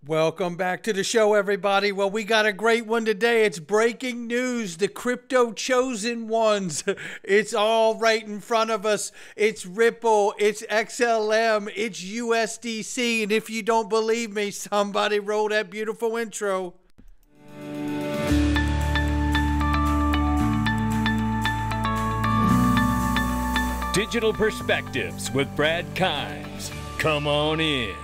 Welcome back to the show, everybody. Well, we got a great one today. It's breaking news. The crypto chosen ones. It's all right in front of us. It's Ripple, it's XLM, it's USDC. And if you don't believe me, somebody roll that beautiful intro. Digital Perspectives with Brad Kimes. Come on in.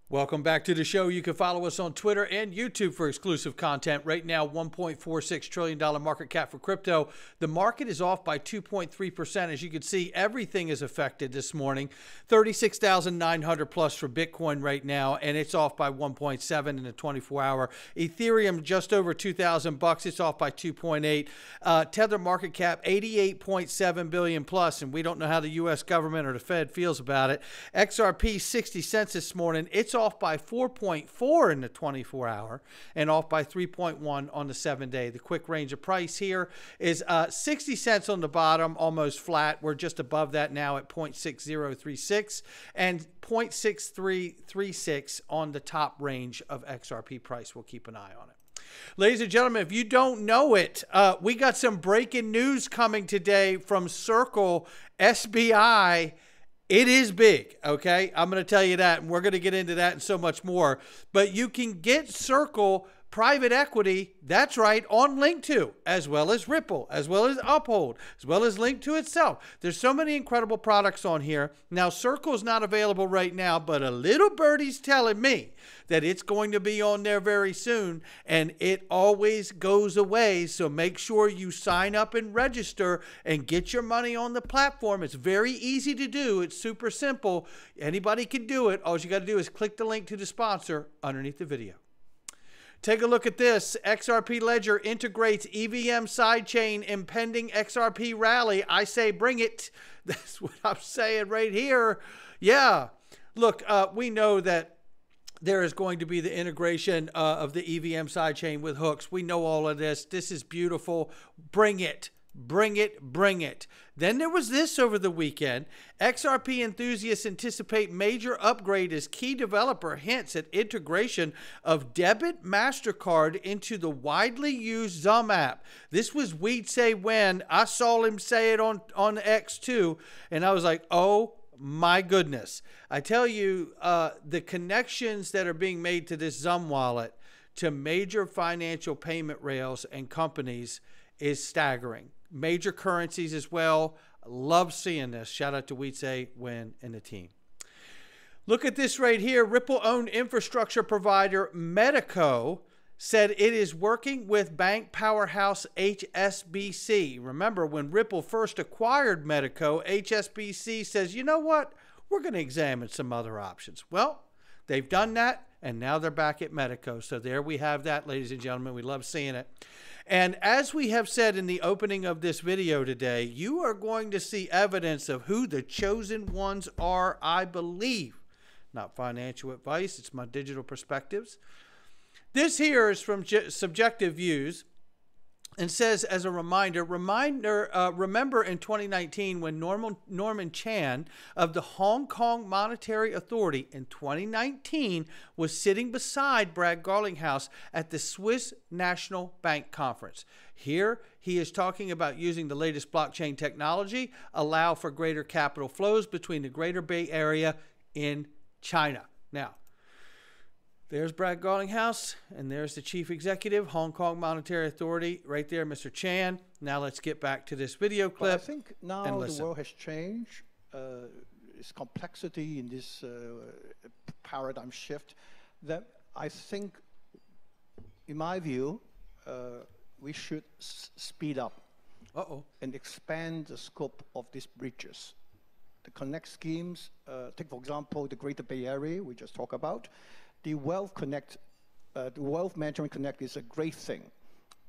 Welcome back to the show. You can follow us on Twitter and YouTube for exclusive content. Right now, $1.46 trillion market cap for crypto. The market is off by 2.3%. As you can see, everything is affected this morning. 36,900 plus for Bitcoin right now, and it's off by 1.7 in the 24-hour. Ethereum just over 2,000 bucks. It's off by 2.8. Tether market cap 88.7 billion plus, and we don't know how the U.S. government or the Fed feels about it. XRP 60 cents this morning. It's off by 4.4 in the 24-hour and off by 3.1 on the 7-day. The quick range of price here is 60 cents on the bottom, almost flat. We're just above that now at 0.6036 and 0.6336 on the top range of XRP price. We'll keep an eye on it. Ladies and gentlemen, if you don't know it, we got some breaking news coming today from Circle SBI. It is big, okay? I'm going to tell you that, and we're going to get into that and so much more. But you can get Circle private equity, that's right, on Link2, as well as Ripple, as well as Uphold, as well as Link2 itself. There's so many incredible products on here. Now, Circle is not available right now, but a little birdie's telling me that it's going to be on there very soon, and it always goes away. So make sure you sign up and register and get your money on the platform. It's very easy to do. It's super simple. Anybody can do it. All you got to do is click the link to the sponsor underneath the video. Take a look at this. XRP Ledger integrates EVM sidechain impending XRP rally. I say bring it. That's what I'm saying right here. Yeah. Look, we know that there is going to be the integration of the EVM sidechain with hooks. We know all of this. This is beautiful. Bring it. Bring it, bring it. Then there was this over the weekend. XRP enthusiasts anticipate major upgrade as key developer hints at integration of debit MasterCard into the widely used Zum app. This was Weed Say When. I saw him say it on X too, and I was like, oh my goodness. I tell you, the connections that are being made to this Zum wallet to major financial payment rails and companies is staggering. Major currencies as well. Love seeing this. Shout out to Weed Say When and the team. Look at this right here. Ripple-owned infrastructure provider Medico said it is working with bank powerhouse HSBC. Remember, when Ripple first acquired Medico, HSBC says, you know what? We're going to examine some other options. Well, they've done that, and now they're back at Medico. So there we have that, ladies and gentlemen. We love seeing it. And as we have said in the opening of this video today, you are going to see evidence of who the chosen ones are, I believe. Not financial advice, it's my digital perspectives. This here is from Subjective Views and says, as a reminder, remember in 2019 when Norman Chan of the Hong Kong Monetary Authority in 2019 was sitting beside Brad Garlinghouse at the Swiss National Bank Conference. Here, he is talking about using the latest blockchain technology, allow for greater capital flows between the Greater Bay Area in China. Now, there's Brad Garlinghouse, and there's the chief executive, Hong Kong Monetary Authority, right there, Mr. Chan. Now let's get back to this video clip. Well, I think now the world has changed. Its complexity in this paradigm shift that I think, in my view, we should speed up and expand the scope of these bridges. The Connect schemes, take for example, the Greater Bay Area we just talked about. The Wealth Connect, the Wealth Management Connect is a great thing,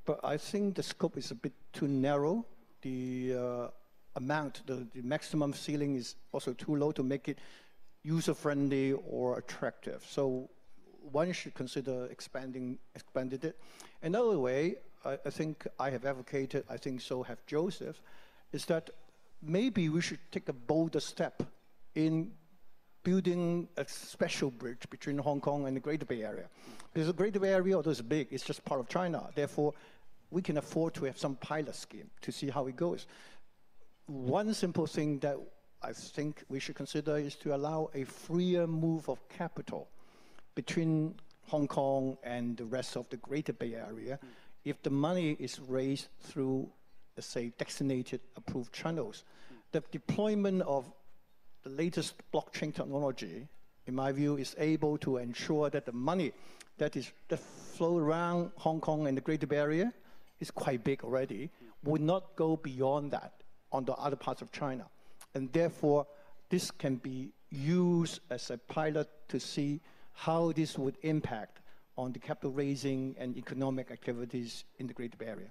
but I think the scope is a bit too narrow. The amount, the maximum ceiling is also too low to make it user-friendly or attractive. So one should consider expanded it. Another way, I think I have advocated, I think so have Joseph, is that maybe we should take a bolder step in building a special bridge between Hong Kong and the Greater Bay Area. Because the Greater Bay Area, although it's big, it's just part of China. Therefore, we can afford to have some pilot scheme to see how it goes. One simple thing that I think we should consider is to allow a freer move of capital between Hong Kong and the rest of the Greater Bay Area if the money is raised through, let's say, designated approved channels. The deployment of the latest blockchain technology, in my view, is able to ensure that the money that flow around Hong Kong and the Greater Bay Area is quite big already, would not go beyond that on the other parts of China. And therefore, this can be used as a pilot to see how this would impact on the capital raising and economic activities in the Greater Bay Area.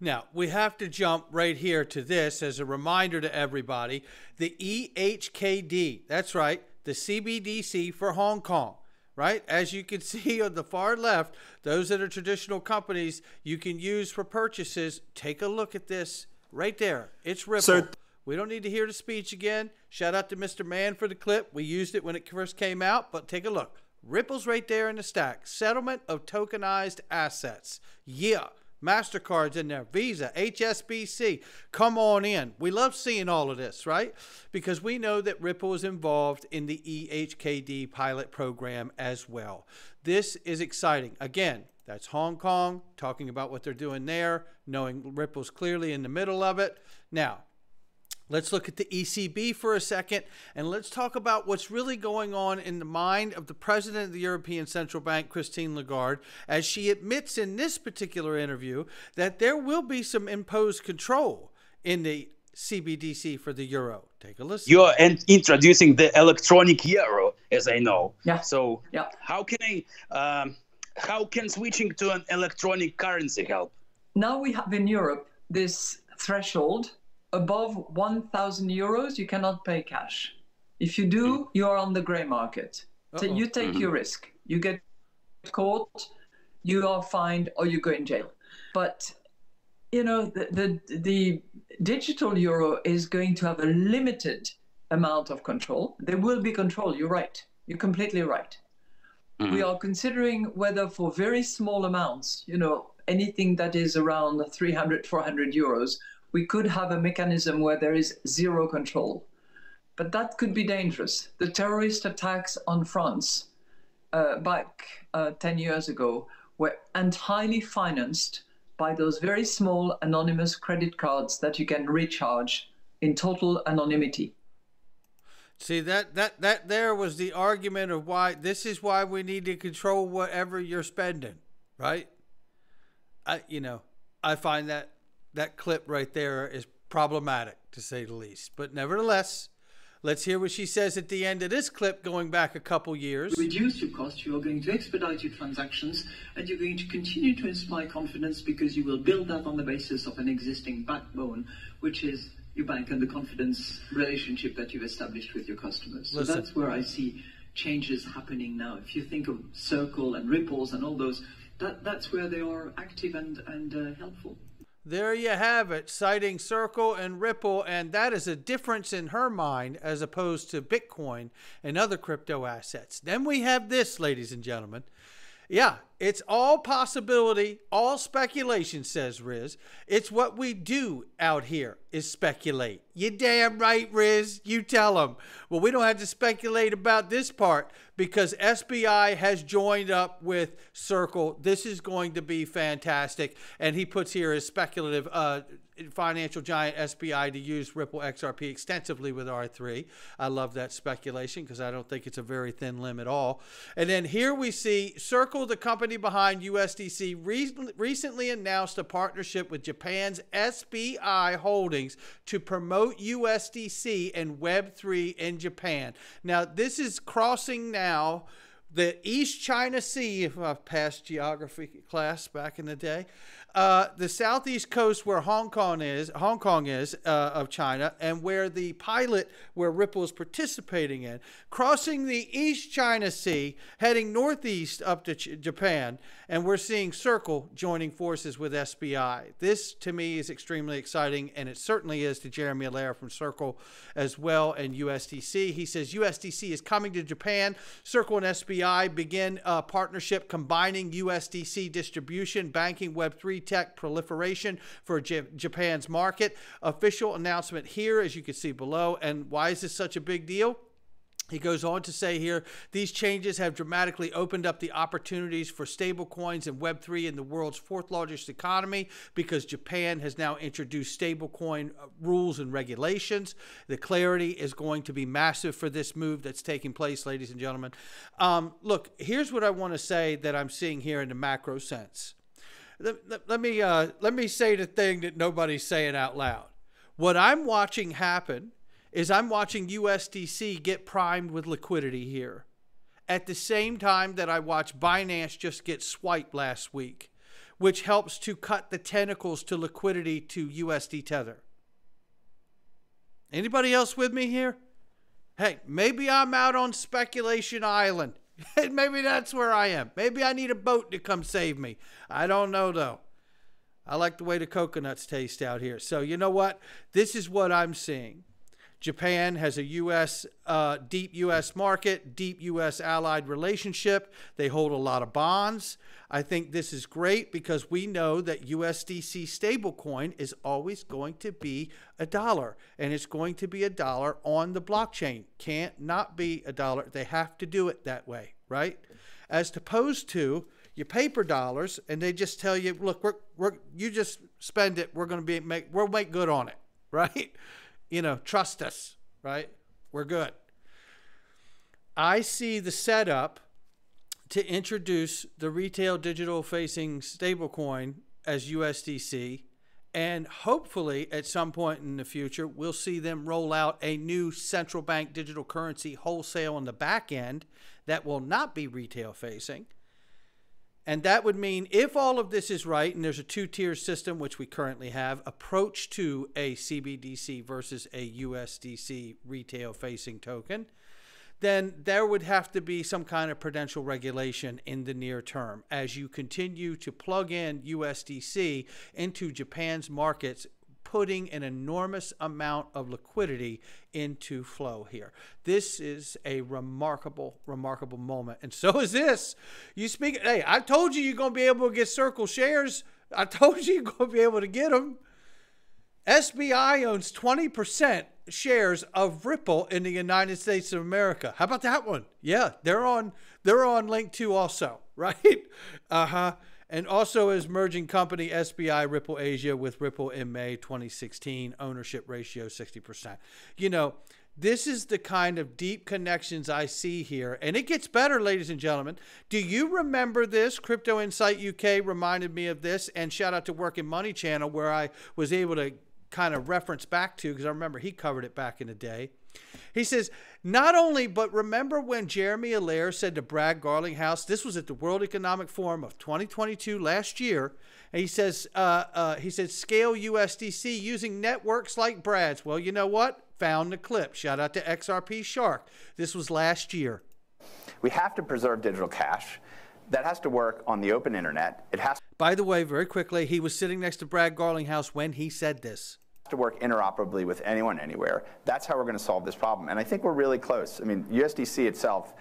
Now, we have to jump right here to this as a reminder to everybody. The EHKD, that's right, the CBDC for Hong Kong, right? As you can see on the far left, those that are traditional companies you can use for purchases. Take a look at this right there. It's Ripple. Sir, we don't need to hear the speech again. Shout out to Mr. Mann for the clip. We used it when it first came out, but take a look. Ripple's right there in the stack. Settlement of tokenized assets. Yeah. MasterCard's in there, Visa, HSBC, come on in. We love seeing all of this, right? Because we know that Ripple is involved in the EHKD pilot program as well. This is exciting. Again, that's Hong Kong, talking about what they're doing there, knowing Ripple's clearly in the middle of it. Now, let's look at the ECB for a second, and let's talk about what's really going on in the mind of the president of the European Central Bank, Christine Lagarde, as she admits in this particular interview that there will be some imposed control in the CBDC for the euro. Take a listen. You're introducing the electronic euro, as I know. Yeah. So yeah. How can switching to an electronic currency help? Now we have in Europe this threshold. Above 1,000 euros, you cannot pay cash. If you do, you are on the gray market. So you take your risk. You get caught, you are fined, or you go in jail. But, you know, the digital euro is going to have a limited amount of control. There will be control, you're right. You're completely right. We are considering whether for very small amounts, you know, anything that is around 300, 400 euros, we could have a mechanism where there is zero control. But that could be dangerous. The terrorist attacks on France back 10 years ago were entirely financed by those very small anonymous credit cards that you can recharge in total anonymity. See, that there was the argument of why this is why we need to control whatever you're spending, right? I find that clip right there is problematic, to say the least. But nevertheless, let's hear what she says at the end of this clip, going back a couple years. Reduce your cost, you are going to expedite your transactions, and you're going to continue to inspire confidence because you will build that on the basis of an existing backbone, which is your bank and the confidence relationship that you've established with your customers. So that's where I see changes happening now. If you think of Circle and Ripples and all those, that's where they are active and helpful. There you have it, citing Circle and Ripple, and that is a difference in her mind as opposed to Bitcoin and other crypto assets. Then we have this, ladies and gentlemen. Yeah, it's all possibility, all speculation, says Riz. It's what we do out here is speculate. You damn right, Riz. You tell them. Well, we don't have to speculate about this part because SBI has joined up with Circle. This is going to be fantastic. And he puts here his speculative financial giant SBI to use Ripple XRP extensively with R3. I love that speculation because I don't think it's a very thin limb at all. And then here we see Circle, the company behind USDC, recently announced a partnership with Japan's SBI Holdings to promote USDC and Web3 in Japan. Now, this is crossing now the East China Sea, if I've passed geography class back in the day. the southeast coast where Hong Kong is of China, and where the pilot where Ripple is participating in, crossing the East China Sea, heading northeast up to Japan, and we're seeing Circle joining forces with SBI. This, to me, is extremely exciting, and it certainly is to Jeremy Allaire from Circle as well and USDC. He says USDC is coming to Japan. Circle and SBI begin a partnership combining USDC distribution, banking, Web3 tech proliferation for Japan's market. Official announcement here, as you can see below. And why is this such a big deal? He goes on to say here, these changes have dramatically opened up the opportunities for stablecoins and Web3 in the world's fourth largest economy, because Japan has now introduced stablecoin rules and regulations. The clarity is going to be massive for this move that's taking place, ladies and gentlemen. Look, here's what I want to say that I'm seeing here in the macro sense. Let me say the thing that nobody's saying out loud. What I'm watching happen is I'm watching USDC get primed with liquidity here, at the same time that I watch Binance just get swiped last week, which helps to cut the tentacles to liquidity to USD Tether. Anybody else with me here? Hey, maybe I'm out on Speculation Island. Maybe that's where I am. Maybe I need a boat to come save me. I don't know, though. I like the way the coconuts taste out here. So you know what? This is what I'm seeing. Japan has a deep U.S. market, deep U.S. allied relationship. They hold a lot of bonds. I think this is great because we know that USDC stablecoin is always going to be $1, and it's going to be $1 on the blockchain. Can't not be $1. They have to do it that way, right? As opposed to your paper dollars, and they just tell you, look, you just spend it. We'll make good on it, right? You know, trust us, right? We're good. I see the setup to introduce the retail digital facing stablecoin as USDC, and hopefully at some point in the future, we'll see them roll out a new central bank digital currency wholesale on the back end that will not be retail facing. And that would mean, if all of this is right, and there's a two-tier system, which we currently have, approach to a CBDC versus a USDC retail-facing token, then there would have to be some kind of prudential regulation in the near term as you continue to plug in USDC into Japan's markets, putting an enormous amount of liquidity into flow here. This is a remarkable, remarkable moment. And so is this. Hey, I told you you're going to be able to get Circle shares. I told you you're going to be able to get them. SBI owns 20% shares of Ripple in the United States of America. How about that one? Yeah, they're on Link 2 also, right? And also is merging company SBI Ripple Asia with Ripple in May 2016, ownership ratio 60%. You know, this is the kind of deep connections I see here. And it gets better, ladies and gentlemen. Do you remember this? Crypto Insight UK reminded me of this. And shout out to Working Money Channel, where I was able to kind of reference back to, because I remember he covered it back in the day. He says, not only, but remember when Jeremy Allaire said to Brad Garlinghouse, this was at the World Economic Forum of 2022 last year, and he said, scale USDC using networks like Brad's. Well, you know what? Found the clip. Shout out to XRP Shark. This was last year. We have to preserve digital cash. That has to work on the open internet. It has. By the way, very quickly, he was sitting next to Brad Garlinghouse when he said this. To work interoperably with anyone, anywhere. That's how we're going to solve this problem. And I think we're really close. I mean, USDC itself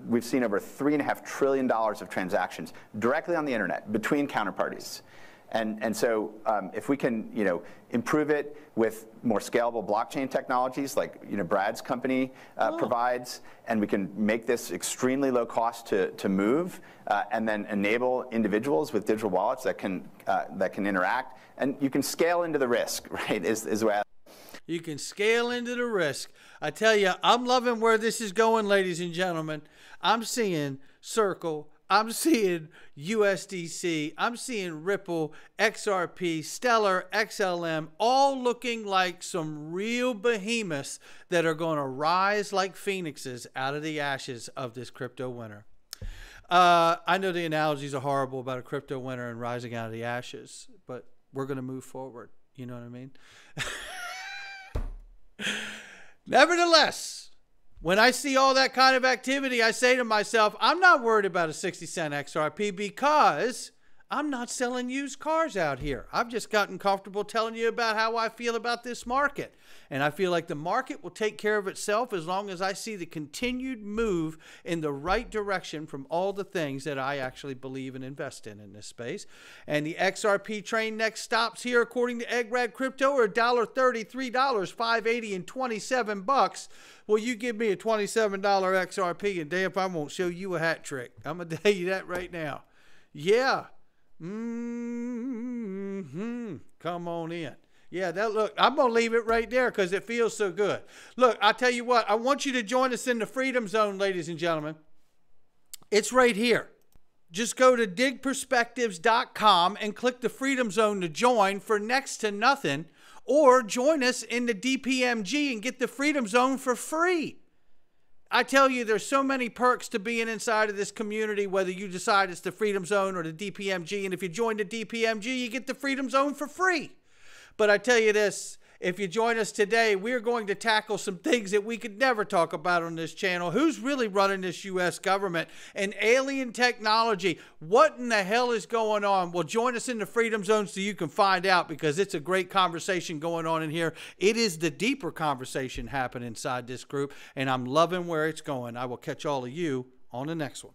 we've seen over $3.5 trillion of transactions directly on the internet between counterparties. And so if we can, improve it with more scalable blockchain technologies like, Brad's company provides, and we can make this extremely low cost to move, and then enable individuals with digital wallets that can interact, and you can scale into the risk, right? Is the way you can scale into the risk. I tell you, I'm loving where this is going, ladies and gentlemen. I'm seeing Circle. I'm seeing USDC, I'm seeing Ripple, XRP, Stellar, XLM, all looking like some real behemoths that are going to rise like phoenixes out of the ashes of this crypto winter. I know the analogies are horrible about a crypto winter and rising out of the ashes, but we're going to move forward. You know what I mean? Nevertheless, when I see all that kind of activity, I say to myself, I'm not worried about a 60-cent XRP because I'm not selling used cars out here. I've just gotten comfortable telling you about how I feel about this market. And I feel like the market will take care of itself as long as I see the continued move in the right direction from all the things that I actually believe and invest in this space. And the XRP train next stops here, according to Eggrad Crypto, are $1.30, $3, $5.80, and $27. Well, you give me a $27 XRP, and damn if I won't show you a hat trick. I'm going to tell you that right now. Yeah. Come on in. Yeah, look, I'm going to leave it right there because it feels so good. Look, I'll tell you what. I want you to join us in the Freedom Zone, ladies and gentlemen. It's right here. Just go to digperspectives.com and click the Freedom Zone to join for next to nothing. Or join us in the DPMG and get the Freedom Zone for free. I tell you, there's so many perks to being inside of this community, whether you decide it's the Freedom Zone or the DPMG. And if you join the DPMG, you get the Freedom Zone for free. But I tell you this, if you join us today, we're going to tackle some things that we could never talk about on this channel. Who's really running this U.S. government? And alien technology. What in the hell is going on? Well, join us in the Freedom Zone so you can find out, because it's a great conversation going on in here. It is the deeper conversation happening inside this group, and I'm loving where it's going. I will catch all of you on the next one.